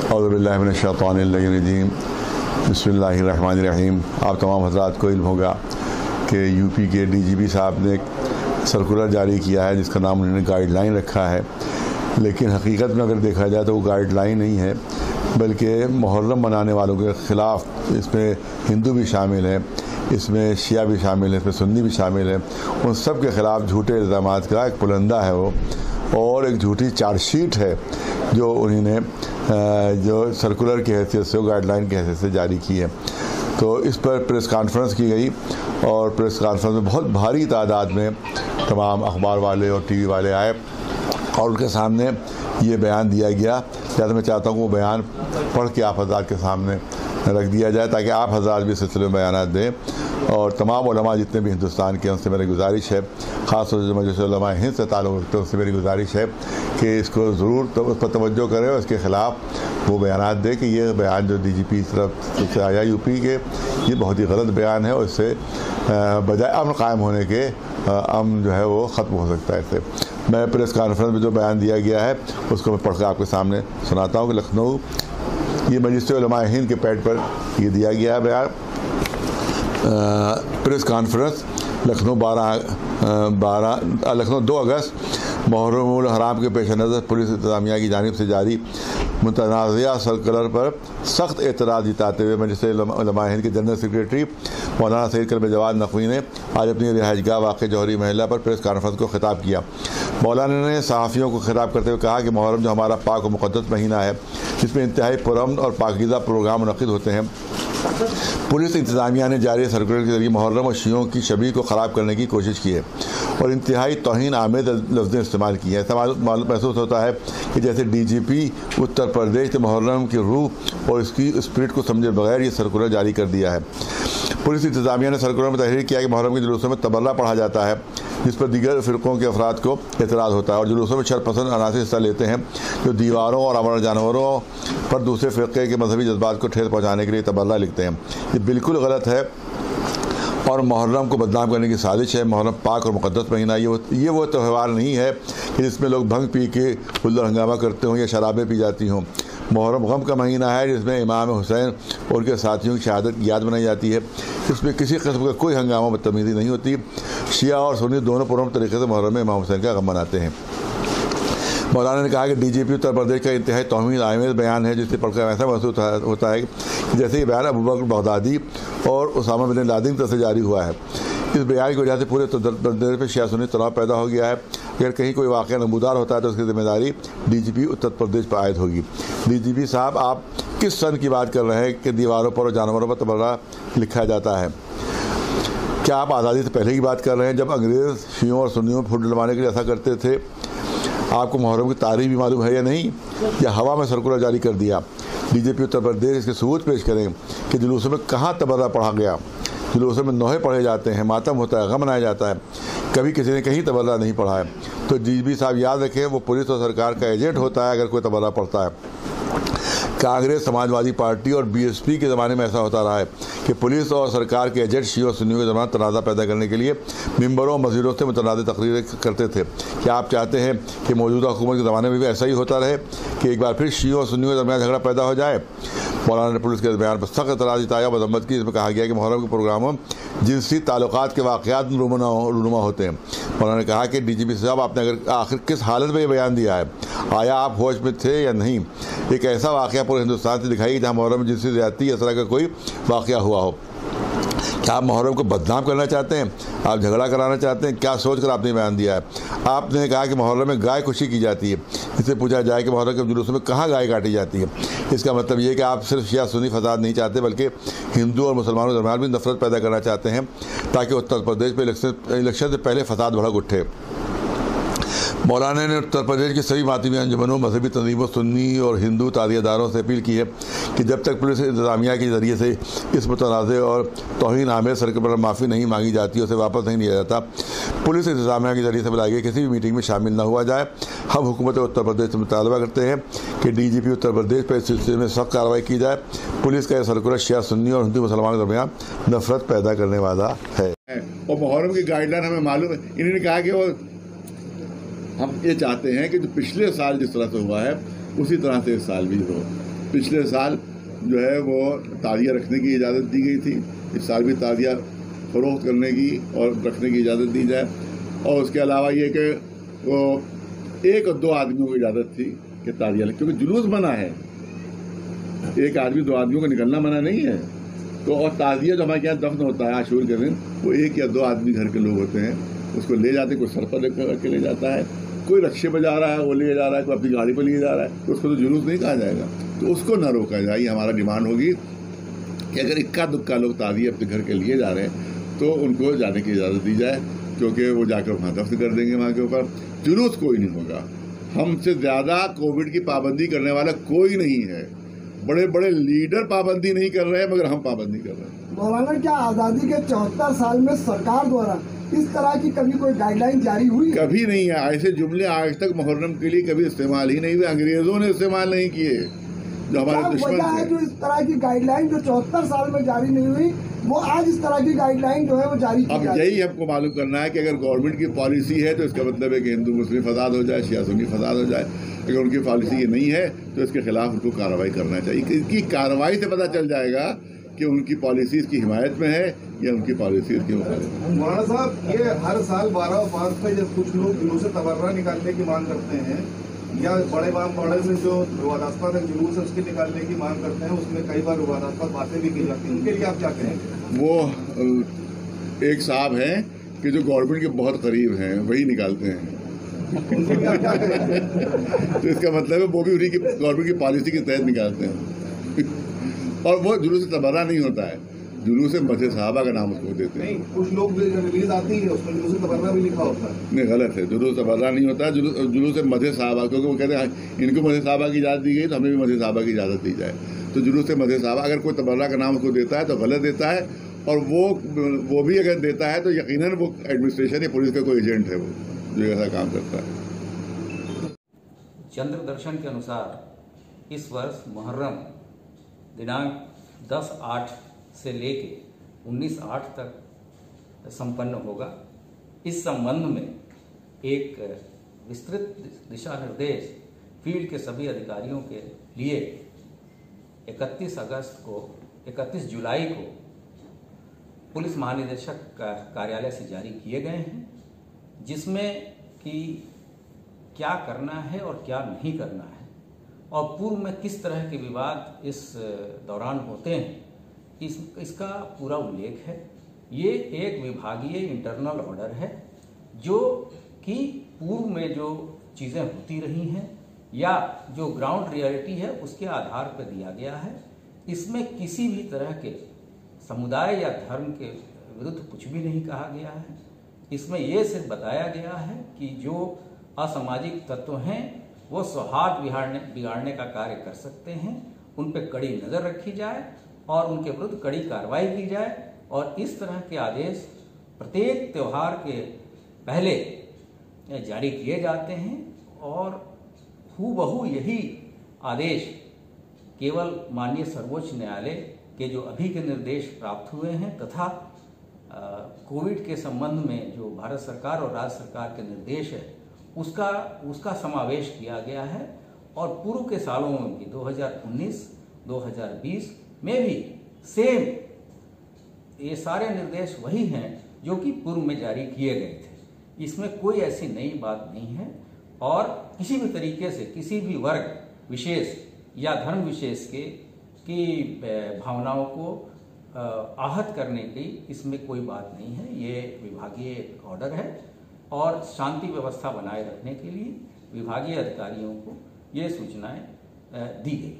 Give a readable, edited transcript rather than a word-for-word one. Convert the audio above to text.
औज़ुबिल्लाहिमिनश्शैतानिर्रजीम बिस्मिल्लाहिर्रहमानिर्रहीम। आप तमाम हज़रात को इल्म होगा कि यूपी के डीजीपी साहब ने एक सर्कुलर जारी किया है जिसका नाम उन्होंने गाइडलाइन रखा है, लेकिन हकीकत में अगर देखा जाए तो वो गाइडलाइन नहीं है बल्कि मुहर्रम मनाने वालों के ख़िलाफ़, इसमें हिंदू भी शामिल है, इसमें शिया भी शामिल है, इसमें सुन्नी भी शामिल है, उन सब के ख़िलाफ़ झूठे इल्ज़ामात का एक पुलंदा है वो, और एक झूठी चार्जशीट है जो उन्होंने जो सर्कुलर की हैसियत से, गाइडलाइन की हैसियत से जारी की है। तो इस पर प्रेस कॉन्फ्रेंस की गई और प्रेस कॉन्फ्रेंस में बहुत भारी तादाद में तमाम अखबार वाले और टीवी वाले आए और उनके सामने ये बयान दिया गया। तो मैं चाहता हूँ वो बयान पढ़ के आप हज़रात के सामने रख दिया जाए ताकि आप हज़रात भी सिलसिले में बयान दें, और तमाम उलमा जितने भी हिंदुस्तान के, उनसे मेरी गुजारिश है, ख़ास तौर से मजलिस उलमा हिंद से ताल्लुक़ रखते हैं, उससे मेरी गुजारिश है कि इसको ज़रूर तो उस पर तवज्जो करें और इसके ख़िलाफ़ वो बयान दें कि ये बयान जो डीजीपी तरफ से आया यूपी के, ये बहुत ही गलत बयान है और इससे बजाय अमन कायम होने के अमन जो है वो ख़त्म हो सकता है। इससे मैं प्रेस कॉन्फ्रेंस में जो बयान दिया गया है उसको मैं पढ़ कर आपके सामने सुनाता हूँ कि लखनऊ, ये मजलिस उलमा हिंद के पैड पर ये दिया गया है बयान। प्रेस कॉन्फ्रेंस लखनऊ 2 अगस्त मुहर्रमुल हराम के पेश नज़र पुलिस इंतज़ामिया की जानिब से जारी मुतनाज़िया सर्कुलर पर सख्त एतराज़ जताते हुए मजलिस उलमा हिंद के जनरल सेक्रेटरी मौलाना सैयद कलम जवाद नकवी ने आज अपनी रिहाइशगाह वाक़ जौहरी महल्ला पर प्रेस कॉन्फ्रेंस को ख़िताब किया। मौलाना ने सहाफ़ियों को ख़िताब करते हुए कहा कि मुहर्रम जो हमारा पाक और मुक़द्दस महीना है, जिसमें इंतहाई पुरअमन और पाकीज़ा प्रोग्राम मुनक़्क़िद होते हैं, पुलिस इंतज़ामिया ने जारी सर्कुलर के ज़रिए मुहर्रम और शियों की शबी को ख़राब करने की कोशिश की है और इंतहाई तौहीन आमेज़ लफ्ज़ें इस्तेमाल की हैं। ऐसा महसूस होता है कि जैसे डीजीपी उत्तर प्रदेश ने मुहर्रम की रूह और इसकी स्पिरिट को समझे बगैर ये सर्कुलर जारी कर दिया है। पुलिस इंतज़ामिया ने सर्कुलर में तहरीर किया कि मुहर्रम के जुलूसों में तबर्रा पढ़ा जाता है, जिस पर दीगर फ़िरक़ों के अफराद को एतराज़ होता है, और जुलूसों में शरपसंद अनासर हिस्सा लेते हैं जो दीवारों और अमर जानवरों पर दूसरे फ़िरक़े के मजहबी जज्बात को ठेस पहुँचाने के लिए तबर्रा लिखते हैं। ये बिल्कुल गलत है और मुहर्रम को बदनाम करने की साजिश है। मुहर्रम पाक और मुक़द्दस महीना, ये वो त्यौहार नहीं है कि जिसमें लोग भंग पी के हुल्लड़ हंगामा करते हों या शराबें पी जाती हों। मुहर्रम गम का महीना है जिसमें इमाम हुसैन और उनके साथियों की शहादत की याद मनाई जाती है। इसमें किसी किस्म का कोई हंगामा बदतमीज़ी नहीं होती। शिया और सुन्नी दोनों पुरअमन तरीके से मुहर्रम में इमाम हुसैन का गम मनाते हैं। मौलाना ने कहा कि डीजीपी उत्तर प्रदेश का इंतहाई तौहीन आमेज़ बयान है, जिससे पढ़कर ऐसा महसूस होता है कि जैसे ये बयान अबू बकर बगदादी और उसामा बिन लादेन तरफ से जारी हुआ है। इस बयान की वजह से पूरे उत्तर प्रदेश में शिया सुन्नी तनाव पैदा हो गया है। अगर कहीं कोई वाक़या नमूदार होता है तो उसकी ज़िम्मेदारी डीजीपी उत्तर प्रदेश पर आयद होगी। डीजीपी साहब, आप किस सन की बात कर रहे हैं कि दीवारों पर और जानवरों पर तबर्रा लिखा जाता है? क्या आप आज़ादी से पहले की बात कर रहे हैं जब अंग्रेज़ शियों और सुन्नियों पर फुट डलवाने के लिए ऐसा करते थे? आपको मुहर्रम की तारीख़ भी मालूम है या नहीं, या हवा में सर्कुलर जारी कर दिया? डीजीपी उत्तर प्रदेश इसके सबूत पेश करें कि जुलूसों में कहाँ तबर्रा पढ़ा गया। जुलूसों में नोहे पढ़े जाते हैं, मातम होता है, गम मनाया जाता है, कभी किसी ने कहीं तबर्रा नहीं पढ़ा है। तो डीजीपी साहब याद रखें, वो पुलिस और सरकार का एजेंट होता है अगर कोई तबर्रा पढ़ता है। कांग्रेस, समाजवादी पार्टी और बीएसपी के ज़माने में ऐसा होता रहा है कि पुलिस और सरकार के एजेंट शियों और सुन्नियों के दरमियान तनाज़ा पैदा करने के लिए मिंबरों और मस्जिदों से मुतनाज़ तकरीरें करते थे। क्या आप चाहते हैं कि मौजूदा हुकूमत के ज़माने में भी ऐसा ही होता रहे कि एक बार फिर शियों और सुन्नियों के दरमियान झगड़ा पैदा हो जाए? मौलाना ने पुलिस के बयान पर सख्त एतराज़ जताया, मजम्मत की। इसमें कहा गया कि मुहर्रम के प्रोग्रामों जिनसी ताल्लुकात के वाक़यात रूनुमा होते हैं। मौलाना ने कहा कि डीजीपी साहब, आपने अगर आखिर किस हालत में ये बयान दिया है? आया आप होश में थे या नहीं? एक ऐसा वाक़या पूरे हिंदुस्तान से दिखाई जहाँ मुहर्रम में जिनसी ज़्यादती इस तरह का कोई वाक़या हुआ हो। क्या आप मुहर्रम को बदनाम करना चाहते हैं? आप झगड़ा कराना चाहते हैं? क्या सोच कर आपने बयान दिया है? आपने कहा कि मुहर्रम में गाय खुशी की जाती है। इससे पूछा जाए कि मुहर्रम के जुलूसों में कहाँ गाय काटी जाती है? इसका मतलब ये है कि आप सिर्फ शिया सुन्नी फसाद नहीं चाहते बल्कि हिंदू और मुसलमानों के दरमियान भी नफरत पैदा करना चाहते हैं ताकि उत्तर प्रदेश में इलेक्शन से पहले फसाद भड़क उठे। मौलाना ने उत्तर प्रदेश की सभी मातमी अंजुमनों, मजहबी तंजीमों, सुन्नी और हिंदू ताज़ियेदारों से अपील की है कि जब तक पुलिस इंतज़ामिया के ज़रिए से इस मुतनाज़ और तौहीन आमेज़ सर्कुलर पर माफ़ी नहीं मांगी जाती, उसे वापस नहीं लिया जाता, पुलिस इंतज़ामिया के ज़रिए से बुलाई गई किसी भी मीटिंग में शामिल न हुआ जाए। हम हुकूमत उत्तर प्रदेश से मुतालबा करते हैं कि डीजीपी उत्तर प्रदेश पर इस सिलसिले में सख्त कार्रवाई की जाए। पुलिस का यह सर्कुलर शिया सुन्नी और हिंदू मुसलमानों के दरमियान नफरत पैदा करने वाला है। और मुहर्रम की गाइडलाइन हमें मालूम है। इन्होंने कहा कि वो हम ये चाहते हैं कि जो पिछले साल जिस तरह से हुआ है उसी तरह से इस साल भी हो। पिछले साल जो है वो ताजिया रखने की इजाज़त दी गई थी, इस साल भी ताजिया फरोख्त करने की और रखने की इजाज़त दी जाए। और उसके अलावा ये कि वो 1 और 2 आदमियों को इजाज़त थी कि ताजिया, क्योंकि जुलूस मना है, 1 आदमी 2 आदमियों को निकलना मना नहीं है। तो और ताजिया जो हमारे यहाँ दफन होता है आशूर के दिन, वो 1 या 2 आदमी घर के लोग होते हैं, उसको ले जाते, कोई सर पर रख के ले जाता है, कोई रक्शे पर जा रहा है वो ले जा रहा है, कोई अपनी गाड़ी पर लिए जा रहा है, तो उसको तो जुलूस नहीं कहा जाएगा। तो उसको ना रोका जाए, ये हमारा डिमांड होगी कि अगर इक्का दुक्का लोग ताजिया अपने घर के लिए जा रहे हैं तो उनको जाने की इजाज़त दी जाए, क्योंकि वो जाकर वहाँ दफ्न कर देंगे वहाँ के ऊपर। जुलूस कोई नहीं होगा। हमसे ज़्यादा कोविड की पाबंदी करने वाला कोई नहीं है। बड़े बड़े लीडर पाबंदी नहीं कर रहे हैं, मगर हम पाबंदी कर रहे हैं। मौलाना, क्या आज़ादी के 74 साल में सरकार द्वारा इस तरह की कभी कोई गाइडलाइन जारी हुई? कभी नहीं है। ऐसे जुमले आज तक मुहर्रम के लिए कभी इस्तेमाल ही नहीं हुए, अंग्रेजों ने इस्तेमाल नहीं किए जो हमारे दुश्मन है थे। जो इस तरह की गाइडलाइन जो 74 साल में जारी नहीं हुई, वो आज इस तरह की गाइडलाइन जो है वो जारी की अब यही हमको मालूम करना है कि अगर गवर्नमेंट की पॉलिसी है तो इसका मतलब है कि हिंदू मुस्लिम फसाद हो जाए, शिया सुन्नी फसाद हो जाए। अगर उनकी पॉलिसी ये नहीं है तो इसके खिलाफ उनको कार्रवाई करना चाहिए। इसकी कार्रवाई से पता चल जाएगा कि उनकी पॉलिसी इसकी हिमायत में है या उनकी पॉलिसी इसके मुखालिफ है। मौलाना साहब, ये हर साल 12 और 5 पे जब कुछ लोग जुलूस से तबर्रा निकालने की मांग करते हैं, या बड़े से जो विवादास्पद जुलूस है उसके निकालने की मांग करते हैं, उसमें कई बार विवादास्पद बातें भी की जाती हैं, उनके लिए आप क्या कहेंगे? वो एक साहब हैं कि जो गवर्नमेंट के बहुत करीब हैं, वही निकालते हैं। तो इसका मतलब है वो भी उन्हीं की गवर्नमेंट की पॉलिसी के तहत निकालते हैं। और वो जुलूस से तबर्रा नहीं होता है, जुलूस से मज़े साहबा का नाम उसको देते हैं। कुछ लोग रिलीज आती है उसमें जुलूस से तबर्रा भी लिखा होता है। नहीं, गलत है। जुलूस तबर्रा नहीं होता है, जुलूस से मज़े साहबा, क्योंकि वो कहते हैं इनको मज़े साहबा की इजाज़त दी गई तो हमें भी मज़े साहबा की इजाज़त दी जाए। तो जुलूस से मज़े साहबा, अगर कोई तबर्रा का नाम उसको देता है तो गलत देता है, और वो भी अगर देता है तो यकीनन वो एडमिनिस्ट्रेशन या पुलिस का कोई एजेंट है वो जो ऐसा काम करता है। चंद्र दर्शन के अनुसार इस वर्ष मुहर्रम दिनांक 10/8 से लेके 19/8 तक संपन्न होगा। इस संबंध में एक विस्तृत दिशा निर्देश फील्ड के सभी अधिकारियों के लिए 31 जुलाई को पुलिस महानिदेशक का कार्यालय से जारी किए गए हैं, जिसमें कि क्या करना है और क्या नहीं करना है और पूर्व में किस तरह के विवाद इस दौरान होते हैं, इसका पूरा उल्लेख है। ये एक विभागीय इंटरनल ऑर्डर है जो कि पूर्व में जो चीज़ें होती रही हैं या जो ग्राउंड रियलिटी है उसके आधार पर दिया गया है। इसमें किसी भी तरह के समुदाय या धर्म के विरुद्ध कुछ भी नहीं कहा गया है। इसमें यह सिर्फ बताया गया है कि जो असामाजिक तत्व हैं वो सौहार्द बिगाड़ने का कार्य कर सकते हैं, उन पर कड़ी नज़र रखी जाए और उनके विरुद्ध कड़ी कार्रवाई की जाए। और इस तरह के आदेश प्रत्येक त्यौहार के पहले जारी किए जाते हैं और हूबहू यही आदेश केवल माननीय सर्वोच्च न्यायालय के जो अभी के निर्देश प्राप्त हुए हैं तथा कोविड के संबंध में जो भारत सरकार और राज्य सरकार के निर्देश है उसका समावेश किया गया है। और पूर्व के सालों में भी 2019, 2020 में भी सेम ये सारे निर्देश वही हैं जो कि पूर्व में जारी किए गए थे। इसमें कोई ऐसी नई बात नहीं है और किसी भी तरीके से किसी भी वर्ग विशेष या धर्म विशेष की भावनाओं को आहत करने की इसमें कोई बात नहीं है। ये विभागीय ऑर्डर है और शांति व्यवस्था बनाए रखने के लिए विभागीय अधिकारियों को ये सूचनाएं दी गई।